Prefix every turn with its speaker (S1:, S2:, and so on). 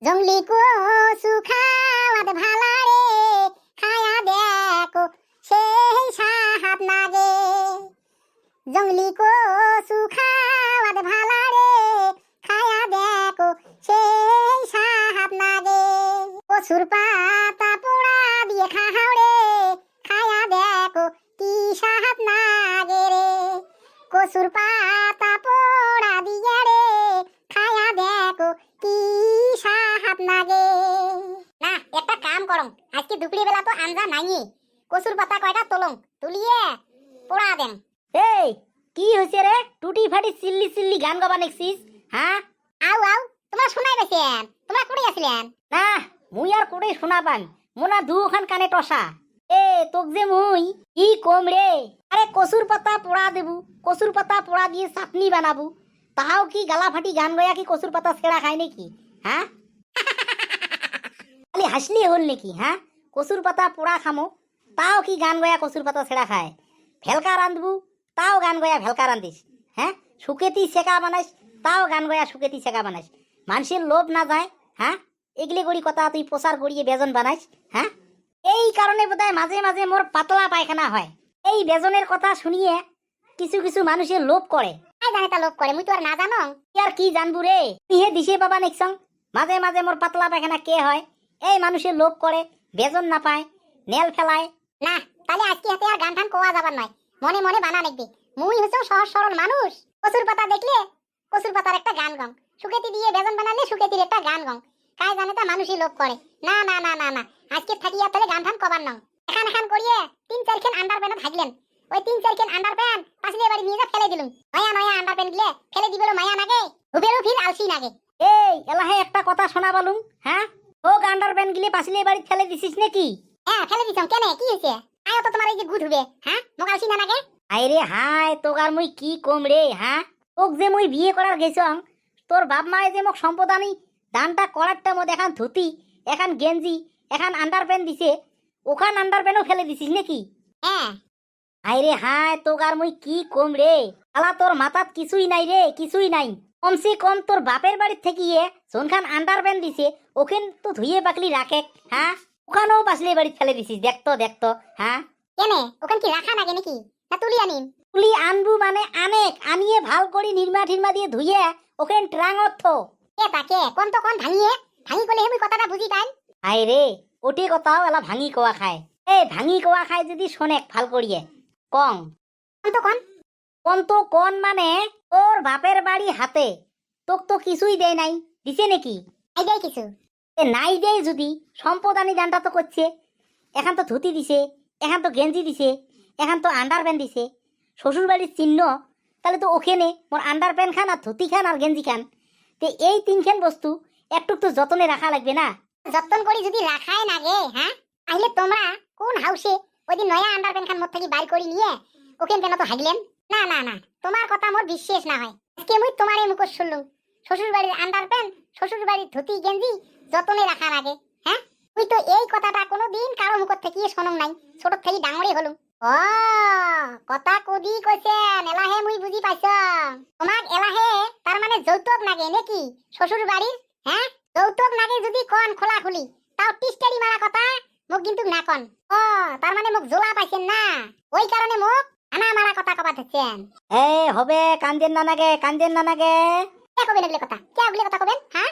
S1: জংলি কচু খাওয়াত ভালা রে, খায়া দেখো সেই সাহাত নাগে। জংলি কচু খাওয়াত ভালা রে, খায়া দেখো সেই সাহাত নাগে। কচুর পাতা পোড়া দিয়ে খাও রে, খায়া দেখো কি সাহাত নাগে রে। কচুর পাতা পোড়া দিয়ে রে, খায়া দেখো কি সাহাত নাগে। না একটা কাম করং, আজকে দুপুরি বেলা তো আঞ্জা নাই, কচুর পাতা কয়টা তোলং, তুলিয়ে পোড়া দেন।
S2: এই কি হইছে রে? টুটি ফাটি চিল্লি চিল্লি গান গাবা নেকছিস? হ্যাঁ
S1: আউ আউ, তোমরা শোনাই বেছেন, তোমরা করে আসলেন
S2: না, মুই আর কোড়ে শোনা পান, মোনা দুখান কানে টসা। এ তোক যে মুই কি কম রে, আরে কচুর পাতা পোড়া দেবু, কচুর পাতা পোড়া দিয়ে চাটনি বানাবু, তাহাও কি গালা ফাটি গান গয়া কি কচুর পাতা ছেড়া খায় নাকি? হ্যাঁ খালি হাসলি হল নাকি? হ্যাঁ কচুর পাতা পোড়া খামো, তাও কি গান গয়া কচুর পাতা ছেড়া খায়? ভেলকা রান্ধবু, তাও গান গয়া ভেলকা রান্ধিস। হ্যাঁ শুকেতি সেকা বানাইস, তাও গান গয়া শুকেতি সেকা বানাইস। মানুষের লোভ না যায়, হ্যাঁ এগুলি করি কথা তুই প্রচার করিয়ে বেজন বানাইস। হ্যাঁ এই কারণে বোধহয় মাঝে মাঝে মোর পাতলা পায়খানা হয়। এই বেজনের কথা শুনিয়ে কিছু কিছু মানুষের লোভ করে।
S1: আই জানে তা লোভ করে, মুই তো আর না জানো।
S2: আর কি জানবু রে, তুই হে দিশে বাবা নেকসং মাঝে মাঝে মোর পাতলা পায়খানা কে হয়? এই মানুষের লোভ করে, বেজন না পায়, নেল ফেলায়।
S1: না তাহলে আজকে হাতে আর গান টান কোয়া যাবার নয়, মনে মনে বানা লিখবি। মুই হচ্ছে সহজ সরল মানুষ, কচুর পাতা দেখলে কচুর পাতার একটা গান গং, সুকেতি দিয়ে বেজন বানালে সুকেতির একটা গান গং। কাই জানে তা মানুষই লোভ করে। না না না না না, আজকে থাকি আর তাহলে গান টান কবার নং। এখান এখান করিয়ে 3-4 খান আন্ডার প্যান্ট থাকলেন, ওই 3-4 খান আন্ডার প্যান্ট পাশে বাড়ি নিয়ে যা ফেলে দিলুম। নয়া নয়া আন্ডার প্যান্ট গিলে ফেলে দিবেলো মায়া নাগে, হুবেরও ফির আলসি নাগে।
S2: এই এলাহে একটা কথা শোনা বলুম। হ্যাঁ ও গান্ডার প্যান্ট গিলে পাশলে বাড়ি ফেলে দিছিস নাকি?
S1: হ্যাঁ ফেলে দিছম, কেন কি হয়েছে? আয়ো তো তোমার এই যে গুদ হবে, হ্যাঁ মোক আলসি না নাগে।
S2: আইরে হাই তোগার মুই কি কম রে। হ্যাঁ তোক যে মুই বিয়ে করার গেছং, তোর বাপ মায়ে যে মোক সম্পদানি দানটা করারটা মধ্যে এখান ধুতি, এখান গেঞ্জি, এখান আন্ডার প্যান্ট দিছে, ওখান আন্ডার প্যান্টও ফেলে দিছিস নাকি?
S1: হ্যাঁ
S2: আইরে হাই তোগার মুই কি কম রে। আলা তোর মাথাত কিছুই নাই রে, কিছুই নাই। কমসে কম তোর বাপের বাড়ির থেকে যোনখান আন্ডার প্যান্ট দিছে ওখান তো ধুয়ে পাকলি রাখে। হ্যাঁ ওখানেও পাশলে বাড়ি ফেলে দিছিস, দেখতো দেখতো। হ্যাঁ
S1: কেন ওখান কি রাখা নাগে নাকি, না তুলি আনিম?
S2: তুলি আনবু মানে আনেক, আনিয়ে ভাল করি নির্মা ঠিরমা দিয়ে ধুয়ে ওখান ট্রাঙত থো।
S1: কে তাকে কোন তো কোন ভাঙিয়ে ভাঙি কলে হেমুই কথাটা বুঝি পাই।
S2: আই রে ওটি কথাও এলা ভাঙি কোয়া খায়। এই ভাঙি কোয়া খায় যদি শোনেক ভাল করিয়ে কং।
S1: কোন তো কোন?
S2: কোন তো কোন মানে তোর বাপের বাড়ি হাতে তোক তো কিছুই দেয় নাই, দিছে নাকি?
S1: আই দেই কিছু।
S2: এ নাই দেয় যদি সম্পদানি দানটা তো করছে। এখন তো ধুতি দিছে, এখন তো গেঞ্জি দিছে, এখন তো আন্ডার প্যান্ট দিছে, শ্বশুর বাড়ির চিহ্ন। তাহলে তো ওখানে মোর আন্ডার প্যান্ট খান আর ধুতি খান আর গেঞ্জি খান, তো এই 3খান বস্তু একটু তো যতনে রাখা লাগবে না?
S1: যত্ন করি যদি রাখাই নাগে, হ্যাঁ তাহলে তোমরা কোন হাউসে ওই দিন নয়া আন্ডার প্যান্ট খান মোর থেকে বাইর করি নিয়ে ওখান কেন তো হাগলেন? না না না, তোমার কথা মোর বিশ্বাস না হয়। আজকে মুই তোমার এই মুখ শুনলুম, শ্বশুর বাড়ির আন্ডার প্যান্ট, শ্বশুর বাড়ির ধুতি গেঞ্জি যতনে রাখা লাগে। হ্যাঁ তুই তো এই কথাটা কোনোদিন কারো মুখ থেকে শোনং নাই, ছোট থেকে ডাঙরে হলুম। ও কথা কদি কইছেন এলাহে মুই বুঝি পাইছ। তোমাক এলাহে তার মানে যৌতুক নাগে নাকি শ্বশুর বাড়ির? হ্যাঁ যৌতুক নাগে যদি কন খোলা খুলি, তাও টিস্টারি মারা কথা মোক কিন্তু না কন। ও তার মানে মোক জোলা পাইছেন না, ওই কারণে মোক আনা মারা কথা কবা দিচ্ছেন।
S2: এ হবে কান্দেন না নাগে, কান্দেন না নাগে।
S1: কে কবেন এগুলো কথা, কে ওগুলো কথা কবেন? হ্যাঁ